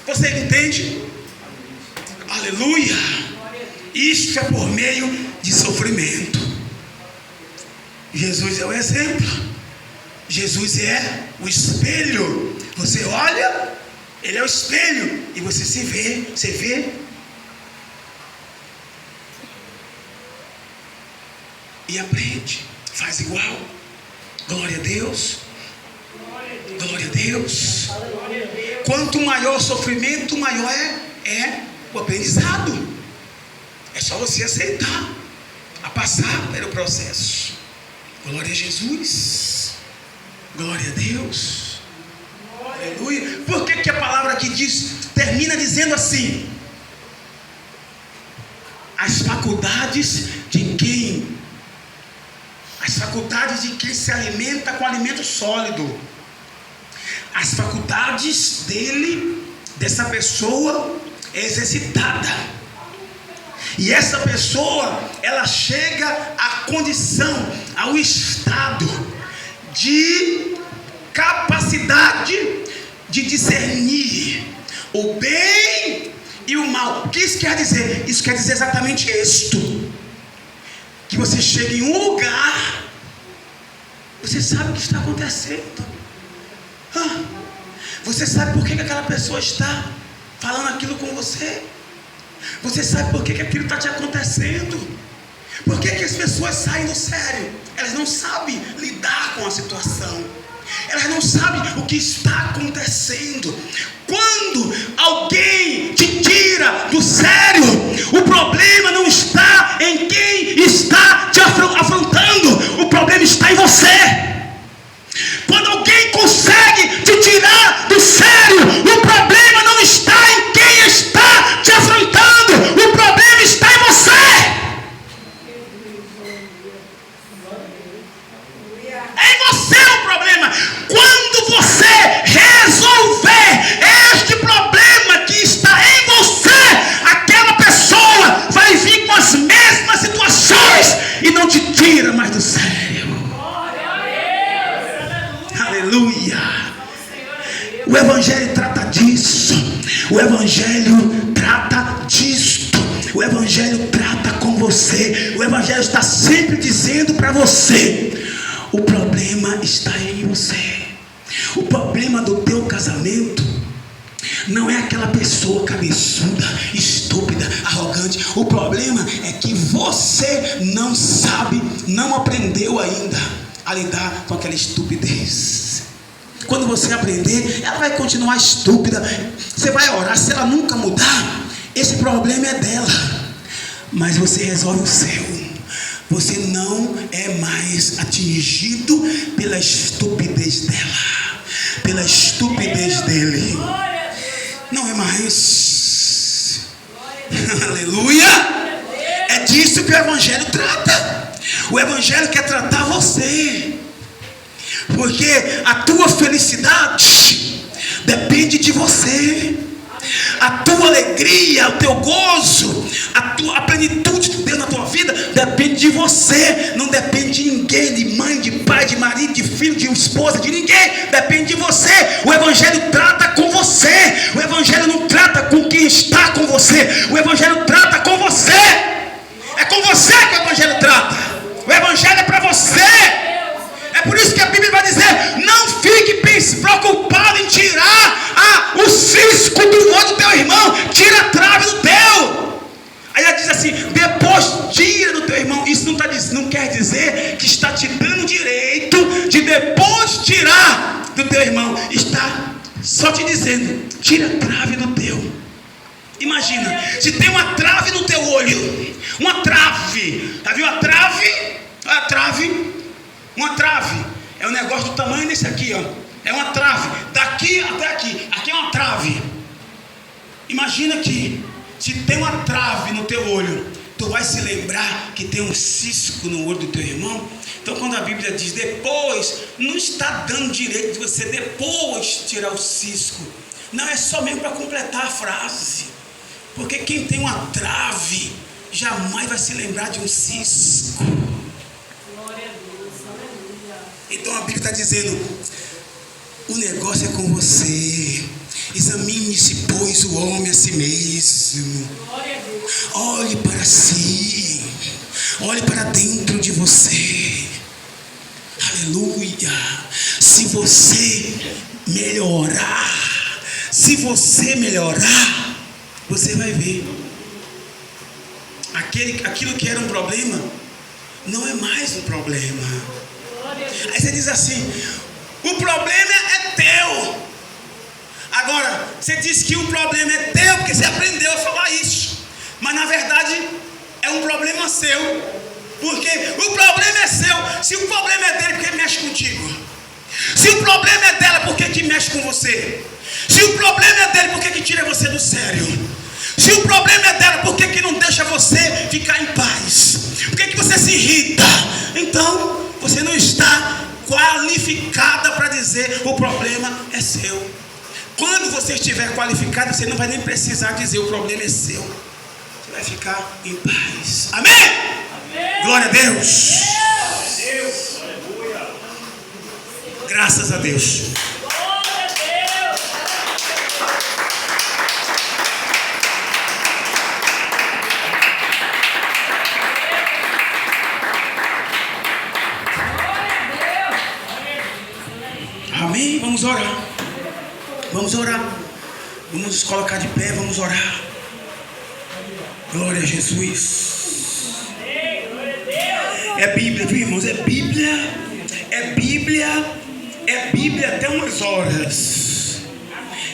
Você entende? Aleluia! Isso é por meio de sofrimento. Jesus é o exemplo. Jesus é o espelho. Você olha, ele é o espelho e você se vê. Você vê e aprende, faz igual. Glória a Deus. Glória a Deus. Quanto maior o sofrimento, maior é o aprendizado. É só você aceitar, a passar pelo processo. Glória a Jesus. Glória a Deus. Aleluia. Por que a palavra aqui termina dizendo assim? As faculdades de quem se alimenta com alimento sólido. As faculdades dessa pessoa é exercitada. E essa pessoa, ela chega à condição, ao estado de capacidade de discernir o bem e o mal. O que isso quer dizer? Isso quer dizer exatamente isto: que você chega em um lugar, você sabe o que está acontecendo. Você sabe por que aquela pessoa está falando aquilo com você. Você sabe por que aquilo está te acontecendo. Por que as pessoas saem do sério? Elas não sabem lidar com a situação. Elas não sabem o que está acontecendo. Quando alguém te tira do sério, o problema não está em quem está te afrontando. O problema está em você. Quando alguém consegue te tirar do sério, o problema não está em quem está te afrontando, o problema está em você. É em você o problema. Quando você resolver este problema que está em você, aquela pessoa vai vir com as mesmas situações e não te tira mais do sério. Aleluia. O Evangelho trata disso. O Evangelho trata disto. O Evangelho trata com você. O Evangelho está sempre dizendo para você: o problema está em você. O problema do teu casamento não é aquela pessoa cabeçuda, estúpida, arrogante. O problema é que você não sabe, não aprendeu ainda a lidar com aquela estupidez. Quando você aprender, ela vai continuar estúpida. Você vai orar, se ela nunca mudar, esse problema é dela. Mas você resolve o seu. Você não é mais atingido pela estupidez dela, pela estupidez dele. Não é mais. Aleluia. É disso que o Evangelho trata. O Evangelho quer tratar você, porque a tua felicidade depende de você. A tua alegria, o teu gozo, a plenitude de Deus na tua vida depende de você. Não depende de ninguém, de mãe, de pai, de marido, de filho, de esposa, de ninguém. Depende de você. O Evangelho trata com você. O Evangelho não trata com quem está com você. O Evangelho trata com você. É com você que o Evangelho trata. O Evangelho é para você. É por isso que a Bíblia vai dizer: não fique preocupado em tirar o cisco do olho do teu irmão. Tira a trave do teu. Aí ela diz assim: depois tira do teu irmão. Isso não quer dizer que está te dando direito de depois tirar do teu irmão. Está só te dizendo: tira a trave do teu Imagina, se tem uma trave no teu olho, uma trave, tá vendo a trave? A trave, uma trave, é um negócio do tamanho desse aqui, ó. É uma trave, daqui até aqui, aqui é uma trave. Imagina que, se tem uma trave no teu olho, tu vai se lembrar que tem um cisco no olho do teu irmão. Então quando a Bíblia diz depois, não está dando direito de você depois tirar o cisco. Não, é só mesmo para completar a frase. Porque quem tem uma trave jamais vai se lembrar de um cisco. Glória a Deus, aleluia. Então a Bíblia está dizendo: o negócio é com você. Examine-se, pois, o homem a si mesmo. Glória a Deus. Olhe para si. Olhe para dentro de você. Aleluia. Se você melhorar, você vai ver. Aquilo que era um problema não é mais um problema. Glória a Deus. Aí você diz assim: o problema é teu. Agora, você diz que o problema é teu porque você aprendeu a falar isso. Mas na verdade é um problema seu. Porque o problema é seu. Se o problema é dele, porque mexe contigo. Se o problema é dela, por que mexe com você? Se o problema é dele, por que tira você do sério? Se o problema é dela, por que não deixa você ficar em paz? Por que você se irrita? Então, você não está qualificada para dizer o problema é seu. Quando você estiver qualificado, você não vai nem precisar dizer o problema é seu. Você vai ficar em paz. Amém? Amém. Glória a Deus. Graças a Deus. Glória a Deus. Amém? Vamos orar. Vamos orar. Vamos colocar de pé, vamos orar. Glória a Jesus. É Bíblia, viu, irmãos? É Bíblia. É Bíblia. É Bíblia até umas horas.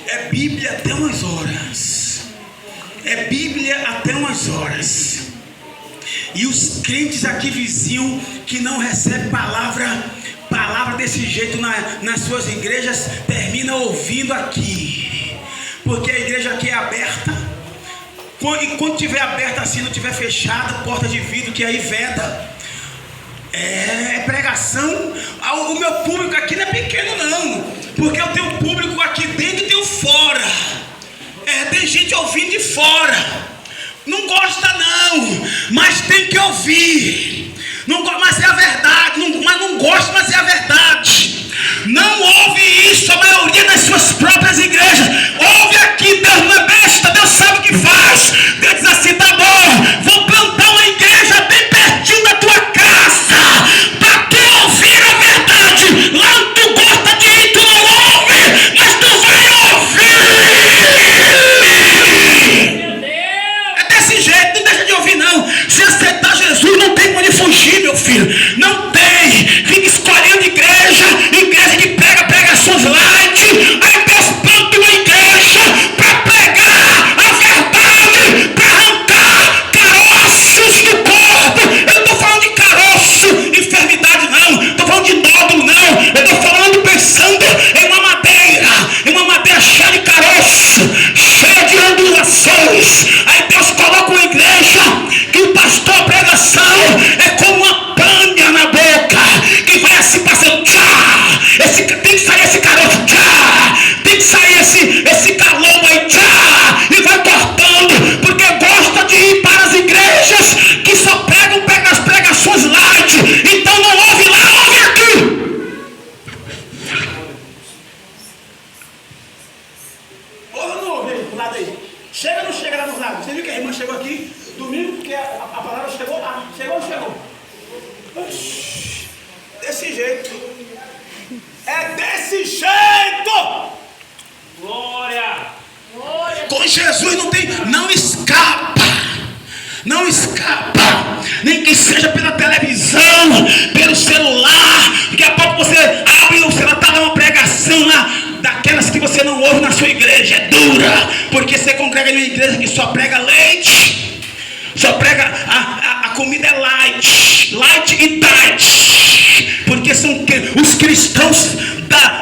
É Bíblia até umas horas. É Bíblia até umas horas. E os crentes aqui vizinhos que não recebem palavra desse jeito nas suas igrejas, termina ouvindo aqui. Porque a igreja aqui é aberta. E quando estiver aberta assim, não estiver fechada, porta de vidro que aí veda. É pregação. O meu público aqui não é pequeno não. Porque eu tenho público aqui dentro e tenho fora. Tem gente ouvindo de fora. Não gosta não, mas tem que ouvir. Não, mas é a verdade, mas não gosta, mas é a verdade. Não ouve isso a maioria das suas próprias igrejas. Ouve aqui, Deus não é besta, Deus sabe o que faz. Deus diz assim: tá bom, vou plantar uma igreja bem pertinho da tua casa, para tu ouvir a verdade. Lá onde tu gosta de ir, tu não ouve, mas tu vai ouvir. É desse jeito, não deixa de ouvir não. Se aceitar Jesus, não tem como fugir, meu filho. Não tem. Fica escolhendo igreja que prega pregações light. Aí Deus planta uma igreja para pregar a verdade, para arrancar caroços do corpo. Eu não estou falando de caroço, enfermidade não. Estou falando de nódulo não. Eu estou falando pensando em uma madeira cheia de caroço, cheia de ondulações. Aí Deus coloca uma igreja que o pastor, a pregação é como uma pânia na boca, que vai assim passando, tchá, tem que sair esse caroço, tchá, tem que sair esse calombo aí, tchá, e vai cortando, porque gosta de ir para as igrejas que só pegam as pregações light. Então não ouve lá, ouve aqui. Ouve ou não ouve aí, do lado aí? Chega ou não chega lá do lado? Você viu que a irmã chegou aqui domingo, porque a palavra chegou? Chegou ou não chegou? Desse jeito. É desse jeito. Glória. Com Jesus não escapa. Não escapa. Nem que seja pela televisão, pelo celular. Daqui a pouco você abre o celular, tá lá uma pregação lá, daquelas que você não ouve na sua igreja. É dura. gordura, porque você congrega em uma igreja que só prega leite, só prega a comida é light e diet, porque são os cristãos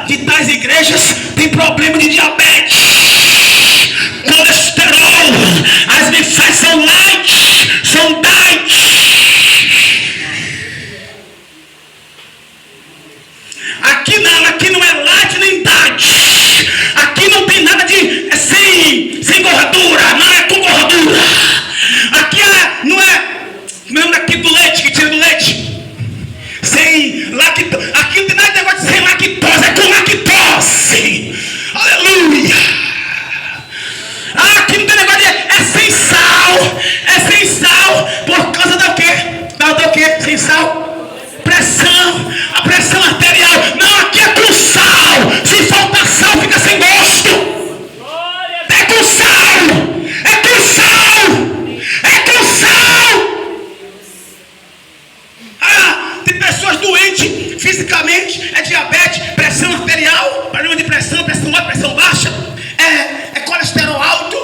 de tais igrejas têm problema de diabetes, colesterol, as mensagens são light, são diet. Aqui não é light nem diet, aqui não tem nada de sem gordura, não é com gordura, aqui não é mesmo daqui do leite, que tira do leite, sem lactose, aqui não tem nada de negócio de sem lactose, é com lactose, aleluia. Aqui não tem negócio de é sem sal, por causa do quê? Sem sal? A pressão arterial. Não, aqui é com sal. Se falta sal, fica sem gosto. É com sal. Tem pessoas doentes fisicamente, é diabetes, pressão arterial, problema de pressão alta, pressão baixa, é colesterol alto,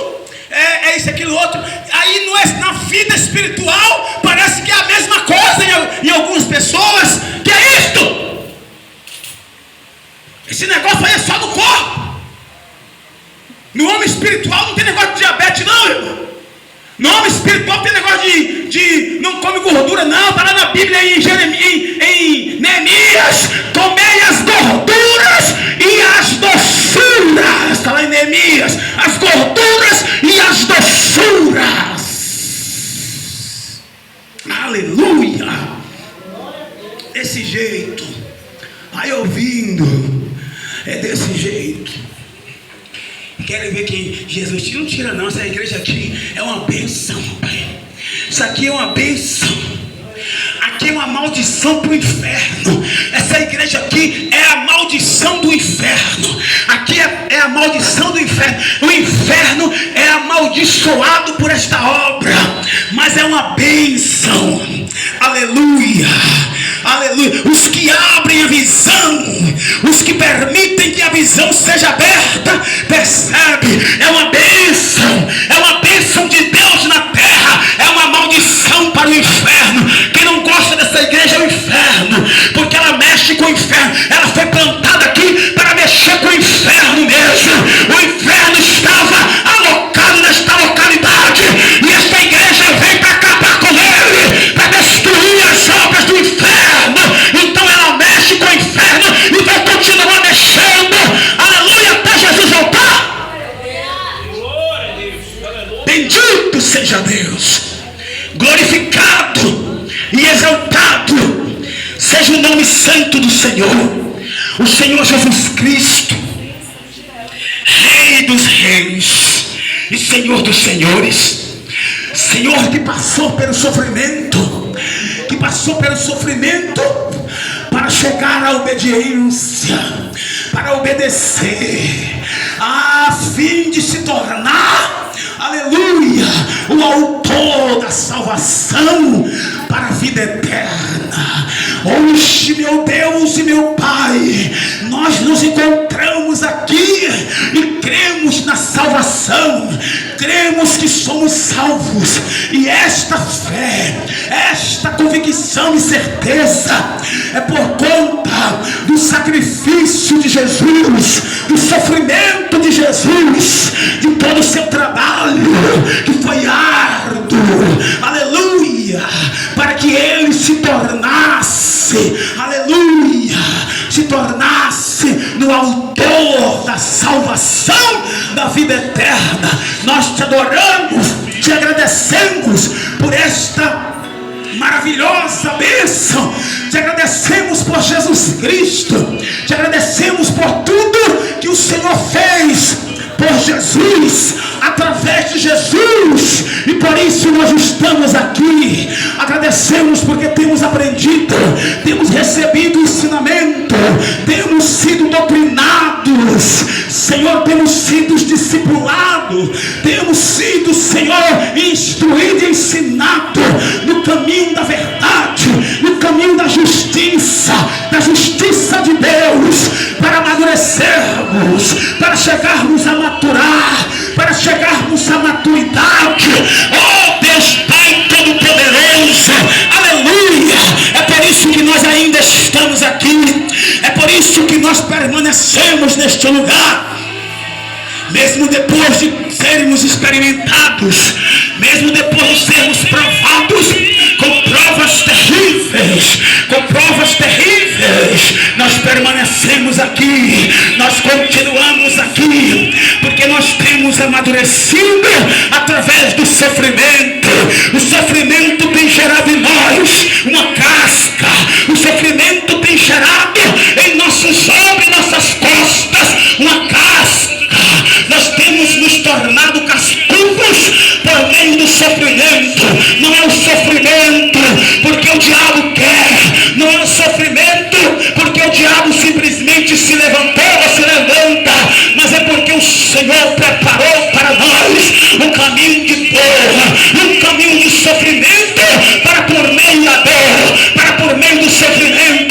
é isso, aquilo, outro. Aí na vida espiritual parece que é a mesma coisa em algumas pessoas. Que é isto? Esse negócio aí é só do corpo. No homem espiritual não tem negócio de diabetes não, irmão. No homem espiritual tem negócio de não come gordura não. Está lá na Bíblia em Neemias: comei as gorduras e as doçuras. Está lá em Neemias: as gorduras e as doçuras. Aleluia. Desse jeito, aí ouvindo, é desse jeito. Querem ver que Jesus não tira não, essa igreja aqui é uma bênção, pai. Isso aqui é uma bênção. Aqui é uma maldição para o inferno. Essa igreja aqui é a maldição do inferno. Aqui é a maldição do inferno. O inferno é amaldiçoado por esta obra, mas é uma bênção. Aleluia. Aleluia. Os que abrem a visão, os que permitem que a visão seja aberta, percebe? É uma bênção de Deus na terra, é uma maldição para o inferno. Quem não gosta dessa igreja é o inferno, porque ela mexe com o inferno. Ela foi plantada aqui para mexer com o inferno mesmo. O inferno estava alocado nesta localidade e esta igreja veio para acabar com ele, para destruir as obras do inferno. Então ela mexe com o inferno e vai continuar mexendo, aleluia, até Jesus voltar. Bendito seja Deus, glorificado e exaltado seja o nome santo do Senhor. O Senhor Jesus Cristo, Rei dos reis e Senhor dos senhores, Senhor que passou pelo sofrimento, para chegar à obediência, para obedecer, a fim de se tornar, aleluia, o autor da salvação para a vida eterna. Hoje, meu Deus e meu Pai, nós nos encontramos aqui e cremos na salvação, cremos que somos salvos, e esta fé, esta convicção e certeza é por conta do sacrifício de Jesus, do sofrimento de Jesus, de todo o seu trabalho que foi árduo, aleluia, para que ele se tornasse, aleluia, se tornasse no autor da salvação, da vida eterna. Nós te adoramos, te agradecemos por esta maravilhosa bênção, te agradecemos por Jesus Cristo, te agradecemos por tudo que o Senhor fez por Jesus, através de Jesus, e por isso nós estamos aqui. Agradecemos porque temos aprendido, temos recebido ensinamento, temos sido doutrinados, Senhor, temos sido discipulados, temos sido, Senhor, instruídos e ensinados no caminho da verdade, no caminho da justiça de Deus, para amadurecermos, para chegarmos a maturar, permanecemos neste lugar, mesmo depois de sermos experimentados, mesmo depois de sermos provados com provas terríveis, nós permanecemos aqui, nós continuamos aqui, porque nós temos amadurecido através do sofrimento. O sofrimento tem gerado em nós uma casca, o sofrimento tem gerado em nossos ombros, em nossas costas, uma casca. Nós temos nos tornado cascudos por meio do sofrimento. Não é o sofrimento porque o diabo quer, não é o sofrimento porque o diabo simplesmente se levantou ou se levanta, mas é porque o Senhor preparou para nós um caminho de dor, um caminho de sofrimento, para por meio da dor, para por meio do sofrimento